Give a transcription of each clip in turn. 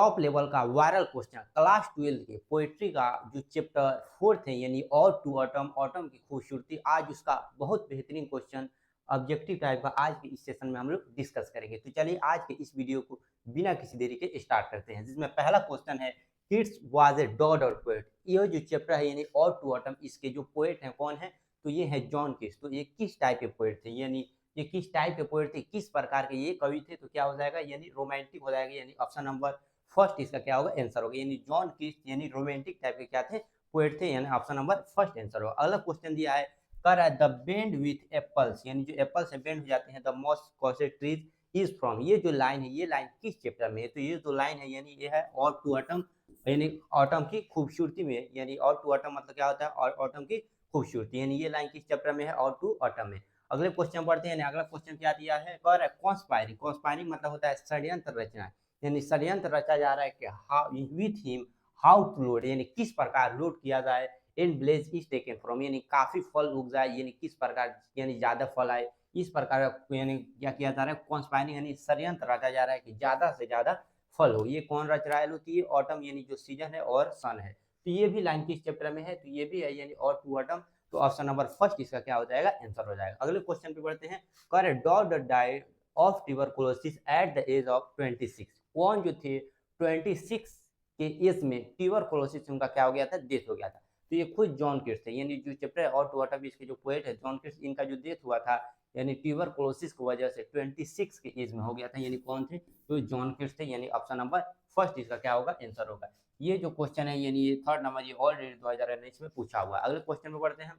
Top level का viral question class 12 के poetry का जो चैप्टर 4 है यानी और टू ऑटम ऑटम की खूबसूरती, आज उसका बहुत बेहतरीन क्वेश्चन ऑब्जेक्टिव टाइप का आज के इस सेशन में हम लोग डिस्कस करेंगे। तो चलिए आज के इस वीडियो को बिना किसी देरी के स्टार्ट करते हैं, जिसमें पहला क्वेश्चन है किड्स वाज ए डॉड और पोएट। यह जो चैप्टर है यानी और टू ऑटम, इसके जो पोएट हैं कौन है, तो ये है जॉन किट्स। तो ये किस टाइप के पोएट थे, यानी ये किस टाइप के पोएट थे, किस प्रकार के ये कवि थे, तो क्या हो जाएगा यानी रोमांटिक हो जाएगा, यानी ऑप्शन नंबर फर्स्ट इसका क्या होगा आंसर होगा। यानी जॉन किट्स यानी रोमांटिक टाइप के क्या थे, पोएट थे, यानी ऑप्शन नंबर फर्स्ट आंसर होगा। अगला क्वेश्चन दिया है कर द बेंड विथ एप्पल्स, यानी जो एप्पल से बेंड हो जाते हैं the most costed trees is from. ये जो लाइन है, ये लाइन किस चैप्टर में है, तो ये जो लाइन है यानी ये है और टू ऑटम, यानी ऑटम की खूबसूरती में, यानी और टू ऑटम मतलब क्या होता है, और ऑटम की खूबसूरती, यानी ये लाइन किस चैप्टर में है, और टू ऑटम में। अगले क्वेश्चन पढ़ते हैं। अगला क्वेश्चन क्या दिया है, कर कॉन्स्पायरिंग। कॉन्स्पायरिंग मतलब होता है षड्यंत्र रचना, यानी षड्यंत्र रचा जा रहा है कि how with him how to load, यानी किस प्रकार लोड किया जाए, in blaze is taken from, यानी काफी फल उग जाए, यानी किस प्रकार यानी ज्यादा फल आए, इस प्रकार यानी क्या किया जा रहा है, कॉन्स्पायरिंग यानी षड्यंत्र रचा जा रहा है कि ज्यादा से ज्यादा फल हो। ये कौन रच रहा है, तो ये ऑटम यानी जो सीजन है और सन है। तो ये भी लाइन किस चैप्टर में है, तो ये भी है यानी और टू ऑटम। तो ऑप्शन नंबर फर्स्ट इसका क्या हो जाएगा, आंसर हो जाएगा। अगले क्वेश्चन पे बढ़ते हैं। कर dog died of tuberculosis at the age of 26। कौन जो थे 26 के एज में ट्यूबरकुलोसिस उनका क्या हो गया था, डेथ हो गया था। तो ये खुद जॉन किट्स थे, यानी जो चैप्टर है और टू ऑटम, इसके जो पोएट है जॉन किट्स, इनका जो डेथ हुआ था यानी ट्यूबरकुलोसिस की वजह से 26 के एज में हो गया था। यानी कौन थे, तो जॉन किट्स थे, यानी ऑप्शन नंबर फर्स्ट इसका क्या होगा, आंसर होगा। ये जो क्वेश्चन है यानी ये थर्ड नंबर, ये ऑलरेडी 2019 में पूछा हुआ है। अगले क्वेश्चन में बढ़ते हैं।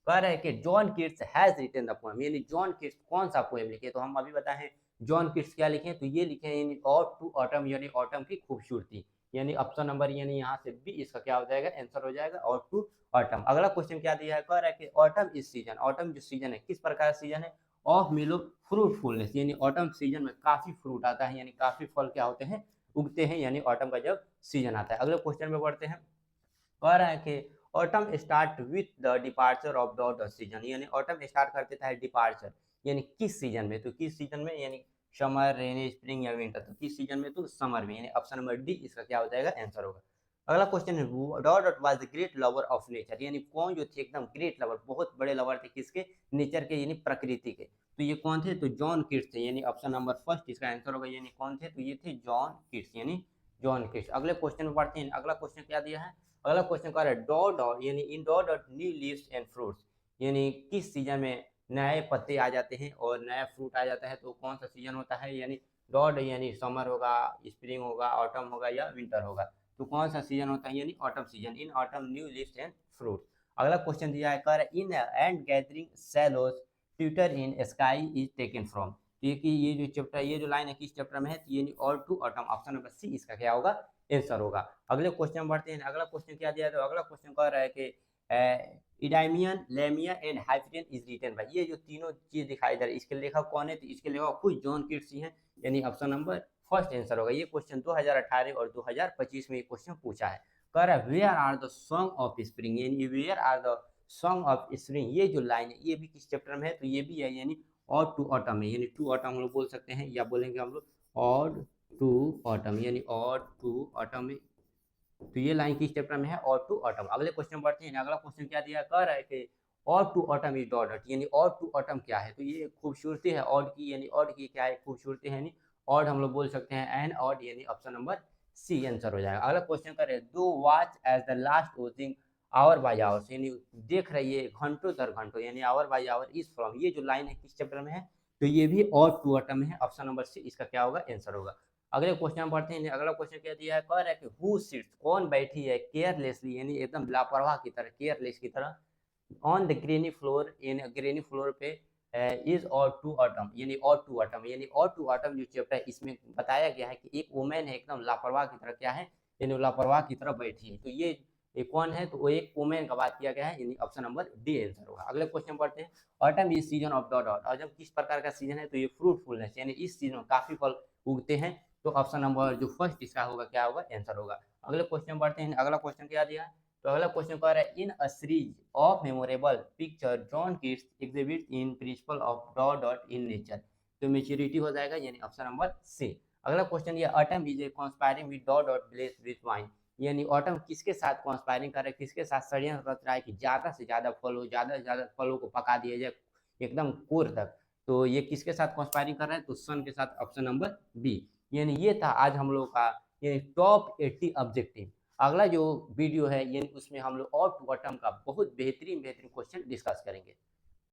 कह रहे हैं कि John Keats has written the poem, यानी जॉन किट्स कौन सा पोएम लिखे, तो हम अभी बताएं जॉन किट्स क्या लिखे, तो ये लिखे यानी और टू ऑटम, यानी ऑटम की खूबसूरती, यानी ऑप्शन नंबर यानी यहाँ से बी इसका क्या हो जाएगा, आंसर हो जाएगा और टू ऑटम। अगला क्वेश्चन क्या दिया है, कह रहा है कि ऑटम इज सीजन, ऑटम जो सीजन है किस प्रकार सीजन है, ऑफ मिलो फ्रूटफुलनेस, यानी ऑटम सीजन में काफी फ्रूट आता है, यानी काफी फल क्या होते हैं, उगते हैं, यानी ऑटम का जब सीजन आता है। अगले क्वेश्चन में बढ़ते हैं। कह रहा है कि autumn start with the departure of the season, यानी ऑटम स्टार्ट कर देता है डिपार्चर, यानी किस सीजन में, तो किस सीजन में, यानी समर रेनी स्प्रिंग या विंटर, तो किस सीजन में, तो समर में, यानी ऑप्शन नंबर डी इसका क्या हो जाएगा, आंसर होगा। अगला क्वेश्चन है dot was the great lover of nature, यानी कौन जो थे एकदम ग्रेट लवर, बहुत बड़े लवर थे किसके, नेचर के, यानी प्रकृति के। तो ये कौन थे, तो जॉन किट्स थे, यानी ऑप्शन नंबर फर्स्ट इसका आंसर होगा। यानी कौन थे, तो ये थे जॉन किट्स, यानी जॉन किट्स। अगले क्वेश्चन में पढ़ते हैं। अगला क्वेश्चन क्या दिया है, अगला क्वेश्चन कह रहा है डॉ डॉट, यानी इन डॉ dot new leaves and fruits, यानी किस सीजन में नए पत्ते आ जाते हैं और नया फ्रूट आ जाता है, तो कौन सा सीजन होता है, यानी डॉड यानी समर होगा, स्प्रिंग होगा, ऑटम होगा या विंटर होगा, तो कौन सा सीजन होता है, यानी autumn season, in autumn new leaves and fruits. अगला क्वेश्चन दिया है, कह रहा है in and gathering swallows twitter in sky is taken from, तो ये जो चैप्टर, ये जो लाइन है किस चैप्टर में है, तो ये ode to autumn, option number C इसका क्या होगा, आंसर होगा। अगले क्वेश्चन बढ़ते हैं। अगला क्वेश्चन क्या दिया है, तो अगला क्वेश्चन कह रहा है कि Endymion Lamia and Hyperion is written by, ये जो तीनों चीज दिखाई दे रही है इसके लेखक कौन है, तो इसके लेखक खुद जॉन किट्स ही हैं, यानी ऑप्शन नंबर फर्स्ट आंसर होगा। ये क्वेश्चन 2018 और 2025 में ये क्वेश्चन पूछा है। कह रहा है where are the song of spring, यानी where are the song of spring, ये जो लाइन है ये भी किस चैप्टर में है, तो ये भी है यानी और टू ऑटम में, यानी टू ऑटम हम लोग बोल सकते हैं या बोलेंगे हम लोग और टू ऑटम, यानी और टू ऑटम में, तो ये लाइन किस चैप्टर में है, और टू ऑटम। अगले क्वेश्चन बढ़ते हैं। अगला क्वेश्चन क्या दिया, कह रहा है कि ode to autumn is dot dot, यानी और टू ऑटम क्या है, तो ये खूबसूरती है ऑड की, यानी ऑड की क्या है, खूबसूरती है, यानी ऑड हम लोग बोल सकते हैं एन ऑड, यानी ऑप्शन नंबर सी आंसर हो जाएगा। अगला क्वेश्चन कर रहे दो watch as the last watching hour by hour, यानी देख रही है घंटों दर घंटों, यानी hour by hour is from, ये जो लाइन है किस चैप्टर में है, तो ये भी और टू ऑटम में है, ऑप्शन नंबर सी इसका क्या होगा, आंसर होगा। अगले क्वेश्चन पढ़ते हैं। अगला क्वेश्चन क्या दिया है, कह रहा है कि हु सिट्स, कौन बैठी है, केयरलेसली, यानी एकदम लापरवाह की तरह, केयरलेस की तरह, on the granny floor, in granny floor पे इज और टू ऑटम, यानी और टू ऑटम, यानी और टू ऑटम जो चैप्टर है इसमें बताया गया है कि एक वुमेन है एकदम लापरवाह की तरह, क्या है, यानी लापरवाह की तरह बैठी है, तो ये कौन है, तो वो एक वुमेन का बात किया गया है, यानी ऑप्शन नंबर डी आंसर होगा। अगले क्वेश्चन पढ़ते हैं। Autumn is season of dot dot, और जब किस प्रकार का सीजन है, तो ये फ्रूटफुलनेस, यानी इस सीजन में काफी फल उगते हैं, तो ऑप्शन नंबर जो फर्स्ट इसका होगा क्या होगा, आंसर होगा। अगले क्वेश्चन बढ़ते हैं। अगला क्वेश्चन क्या दिया है, तो अगला क्वेश्चन कह रहा है in a series of memorable picture John Keats exhibit in principle of dot dot in nature, तो मेच्योरिटी हो जाएगा, यानी ऑप्शन नंबर सी। अगला क्वेश्चन ये, autumn is a conspiring with dot dot bless with wine, यानी autumn किसके साथ conspiring कर रहा है, किसके साथ षड्यंत्र रच रहा है कि ज़्यादा से ज़्यादा फल हो, ज़्यादा से ज़्यादा फलों को पका दिया जाए एकदम कोर तक। तो ये किसके साथ कॉन्स्पायरिंग कर रहा है, तो सन के साथ, ऑप्शन नंबर बी। यानी ये था आज हम लोग का ये टॉप 80 ऑब्जेक्टिव। अगला जो वीडियो है यानी उसमें हम लोग और टू ऑटम का बहुत बेहतरीन बेहतरीन क्वेश्चन डिस्कस करेंगे।